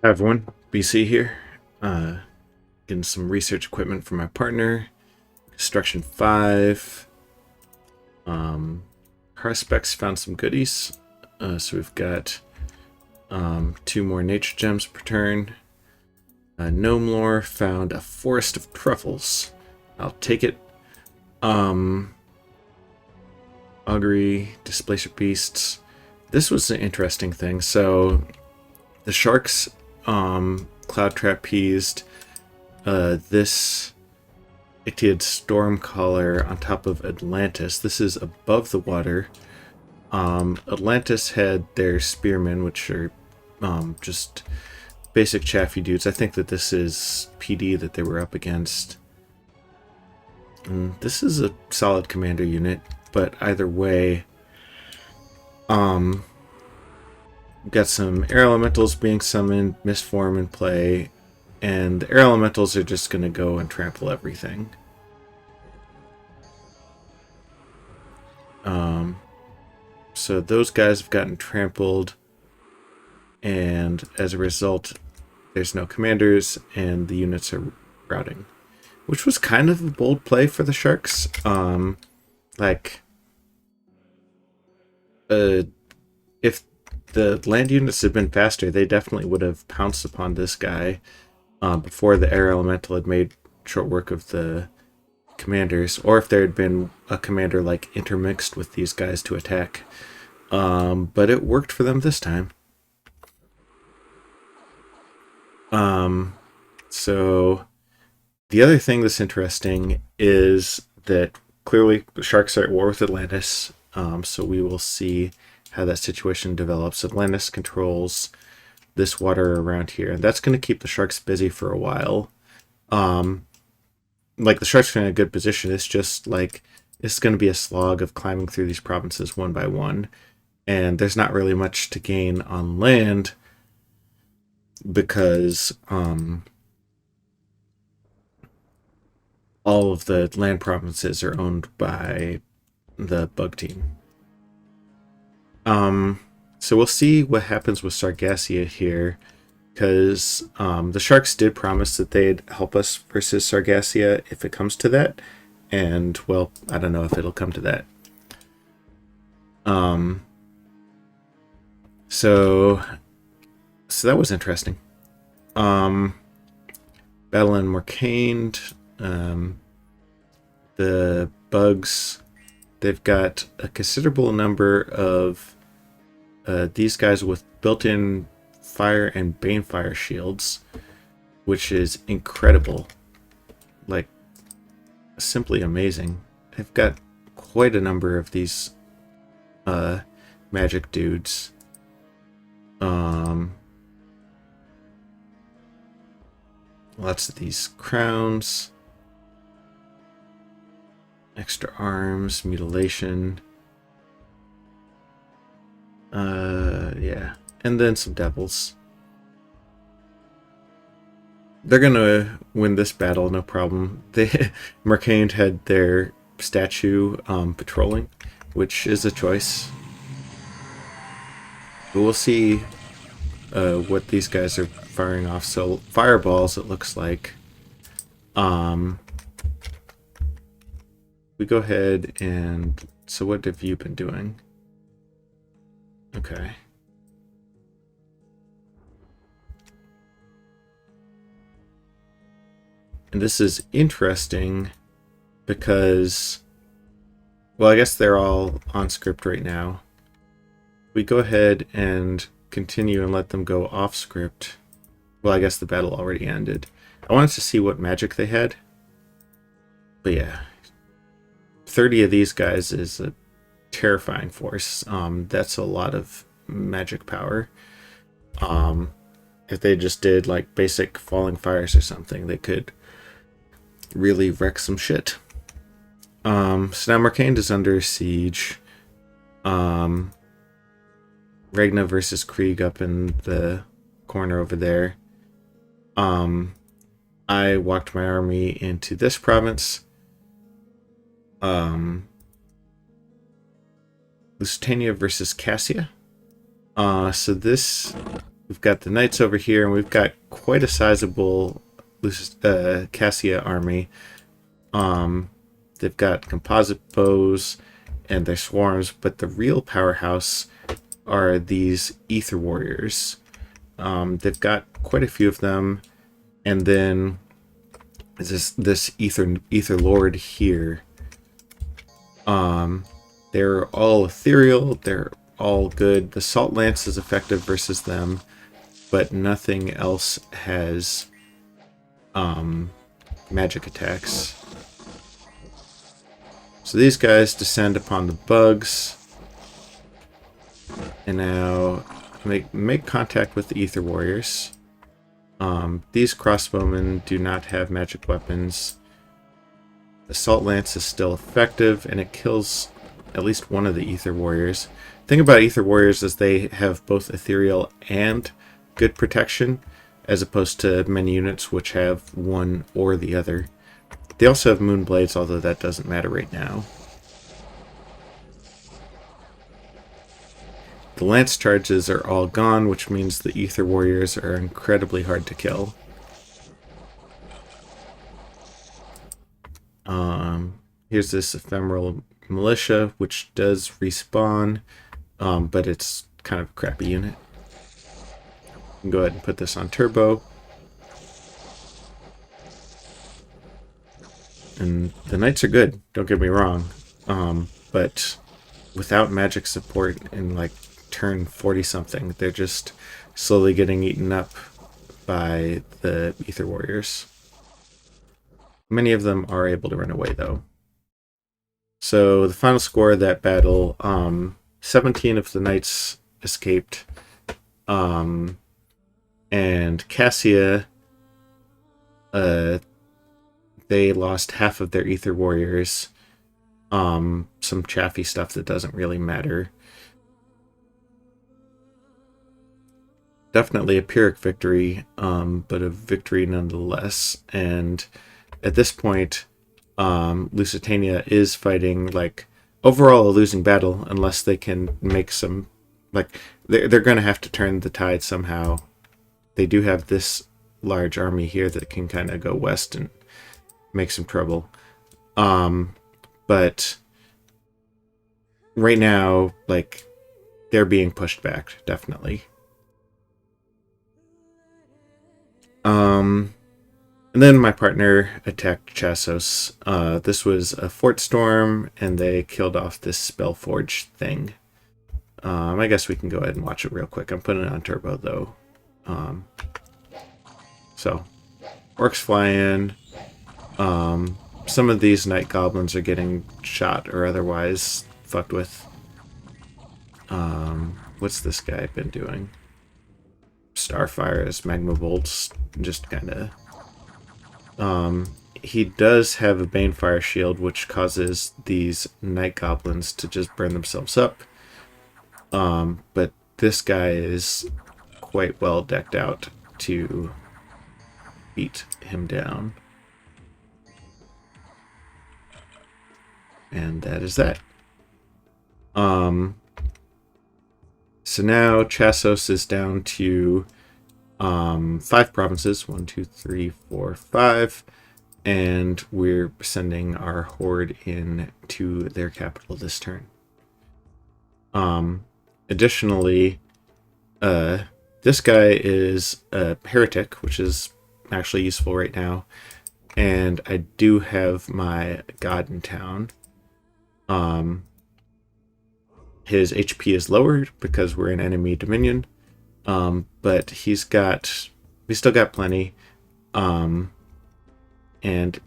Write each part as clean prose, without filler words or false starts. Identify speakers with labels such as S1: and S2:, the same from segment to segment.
S1: Hi everyone, BC here. Getting some research equipment for my partner. Construction 5. Car specs found some goodies. So we've got 2 more nature gems per turn. Gnome lore found a forest of truffles. I'll take it. Augury, displacer beasts. This was an interesting thing. So the sharks cloud trapezed this Ictiid storm caller on top of Atlantis. This is above the water. Atlantis had their spearmen, which are just basic chaffy dudes. I think that this is PD that they were up against. And this is a solid commander unit, but either way, we've got some air elementals being summoned, Mistform in play, and the air elementals are just going to go and trample everything. So those guys have gotten trampled, and as a result, there's no commanders, and the units are routing, which was kind of a bold play for the Sharks. If the land units had been faster, they definitely would have pounced upon this guy before the air elemental had made short work of the commanders, or if there had been a commander like intermixed with these guys to attack. But it worked for them this time. So the other thing that's interesting is that clearly the Sharks are at war with Atlantis. So we will see how that situation develops. Atlantis controls this water around here, and that's going to keep the Sharks busy for a while. Like the Sharks are in a good position. It's just like it's going to be a slog of climbing through these provinces one by one, and there's not really much to gain on land because all of the land provinces are owned by the bug team. So we'll see what happens with Sargassia here, because the Sharks did promise that they'd help us versus Sargassia if it comes to that, and well, I don't know if it'll come to that. So that was interesting. Battle and Morcaned, the bugs, they've got a considerable number of these guys with built-in fire and banefire shields, which is incredible. Like, simply amazing. They've got quite a number of these magic dudes. Lots of these crowns, extra arms, mutilation. Yeah, and then some devils. They're gonna win this battle, no problem. Mercane had their statue patrolling, which is a choice. But we'll see what these guys are firing off. So fireballs, it looks like. We go ahead and... So what have you been doing? Okay. And this is interesting because... Well, I guess they're all on script right now. We go ahead and continue and let them go off script. Well, I guess the battle already ended. I wanted to see what magic they had. But yeah. 30 of these guys is a terrifying force. That's a lot of magic power. If they just did like basic falling fires or something, they could really wreck some shit. So now Mercane is under siege. Regna versus Krieg up in the corner over there. I walked my army into this province. Lusitania versus Cassia. So this we've got the knights over here, and we've got quite a sizable Cassia army. They've got composite bows and their swarms, but the real powerhouse are these ether warriors. They've got quite a few of them, and then this ether lord here. They're all ethereal. They're all good. The salt lance is effective versus them, but nothing else has magic attacks. So these guys descend upon the bugs, and now make contact with the ether warriors. These crossbowmen do not have magic weapons. The salt lance is still effective, and it kills at least one of the ether warriors. The thing about ether warriors is they have both ethereal and good protection, as opposed to many units which have one or the other. They also have moon blades, although that doesn't matter right now. The lance charges are all gone, which means the ether warriors are incredibly hard to kill. Here's this ephemeral militia, which does respawn, but it's kind of a crappy unit. Go ahead and put this on turbo. And the knights are good, don't get me wrong, but without magic support in like turn 40 something, they're just slowly getting eaten up by the ether warriors. Many of them are able to run away though. So the final score of that battle, 17 of the knights escaped, and Cassia, they lost half of their ether warriors. Some chaffy stuff that doesn't really matter. Definitely a Pyrrhic victory, but a victory nonetheless. And at this point, Lusitania is fighting, like, overall a losing battle, unless they can make some, like, they're going to have to turn the tide somehow. They do have this large army here that can kind of go west and make some trouble. But right now, like, they're being pushed back, definitely. And then my partner attacked Chassos. This was a fort storm, and they killed off this Spellforge thing. I guess we can go ahead and watch it real quick. I'm putting it on turbo, though. So, orcs fly in. Some of these night goblins are getting shot or otherwise fucked with. What's this guy been doing? Starfire as magma bolts, just kind of. He does have a Banefire shield, which causes these night goblins to just burn themselves up. But this guy is quite well decked out to beat him down. And that is that. So now Chassos is down to 5 provinces. 1, 2, 3, 4, 5. And we're sending our horde in to their capital this turn. Additionally, this guy is a heretic, which is actually useful right now. And I do have my god in town. His HP is lowered because we're in enemy dominion. But we still got plenty. And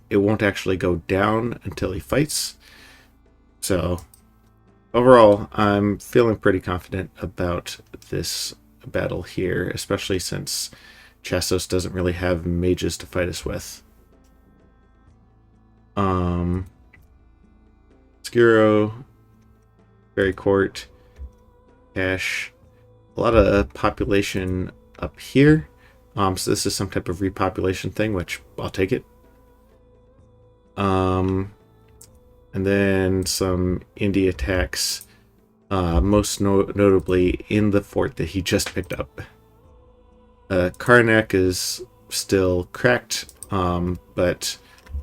S1: it won't actually go down until he fights. So overall, I'm feeling pretty confident about this battle here, especially since Chassos doesn't really have mages to fight us with. Skiro, Fairy Court, Cash, a lot of population up here. So this is some type of repopulation thing, which I'll take it. And then some indie attacks, most notably in the fort that he just picked up. Karnak is still cracked, but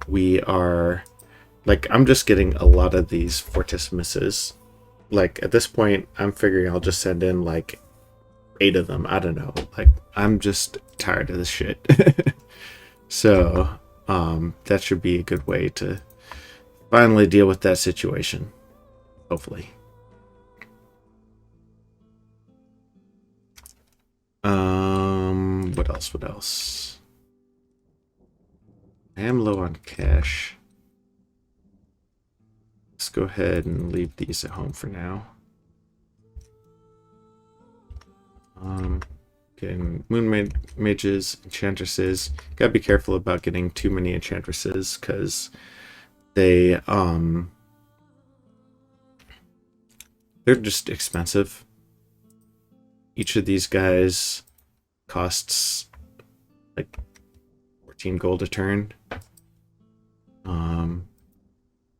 S1: we are, like, I'm just getting a lot of these Fortissimuses. Like, at this point, I'm figuring I'll just send in, like, 8 of them. I don't know. Like, I'm just tired of this shit. So, that should be a good way to finally deal with that situation. Hopefully. What else? What else? I am low on cash. Let's go ahead and leave these at home for now. Getting moon mages, enchantresses. Gotta be careful about getting too many enchantresses because they're just expensive. Each of these guys costs like 14 gold a turn.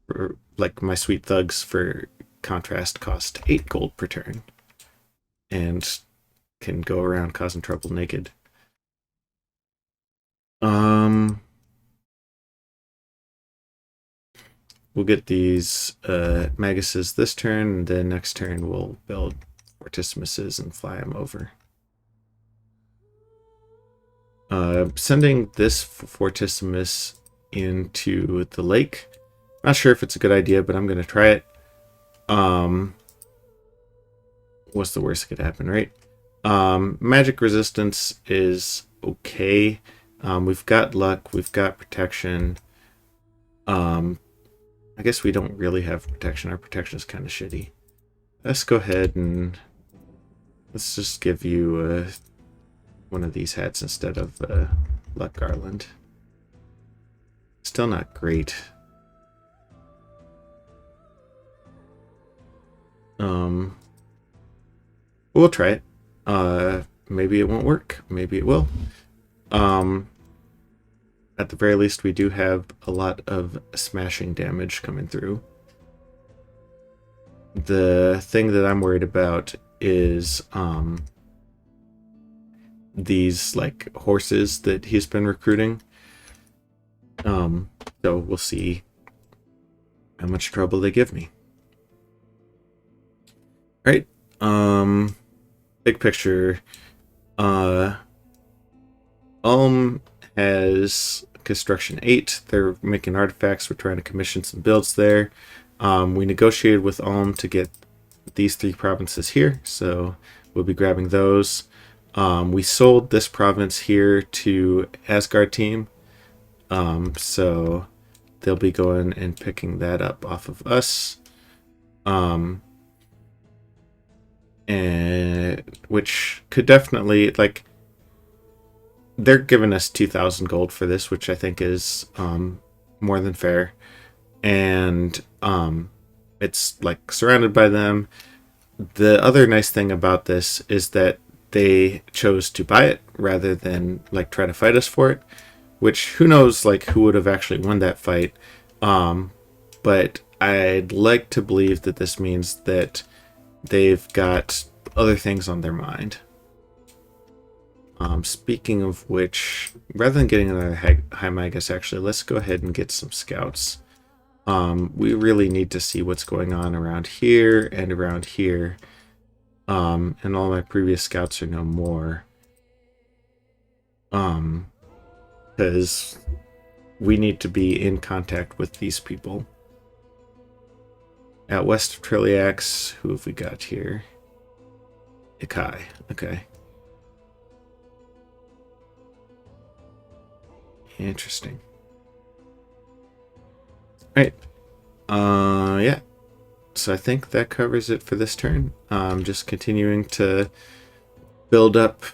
S1: For, like, my sweet thugs, for contrast, cost 8 gold per turn and can go around causing trouble naked. We'll get these Maguses this turn, and then next turn we'll build Fortissimuses and fly them over. Sending this Fortissimus into the lake. Not sure if it's a good idea, but I'm going to try it. What's the worst that could happen, right? Magic resistance is okay. We've got luck. We've got protection. I guess we don't really have protection. Our protection is kind of shitty. Let's go ahead and let's just give you one of these hats instead of luck garland. Still not great. We'll try it. Maybe it won't work. Maybe it will. At the very least, we do have a lot of smashing damage coming through. The thing that I'm worried about is these, like, horses that he's been recruiting. So we'll see how much trouble they give me. All right. Big picture. Ulm has construction 8. They're making artifacts. We're trying to commission some builds there. We negotiated with Ulm to get these 3 provinces here, so we'll be grabbing those. We sold this province here to Asgard team, so they'll be going and picking that up off of us. And which could definitely, like, they're giving us 2,000 gold for this, which I think is more than fair. And it's, like, surrounded by them. The other nice thing about this is that they chose to buy it rather than, like, try to fight us for it, which, who knows, like, who would have actually won that fight. But I'd like to believe that this means that they've got other things on their mind. Speaking of which, rather than getting another High Magus, actually, let's go ahead and get some scouts. We really need to see what's going on around here and around here. And all my previous scouts are no more. Because we need to be in contact with these people. Out west of Trilliax, who have we got here? Ikai, okay. Interesting. Alright. Yeah. So I think that covers it for this turn. Just continuing to build up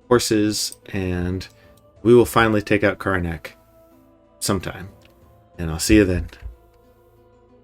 S1: horses, and we will finally take out Karnak sometime. And I'll see you then.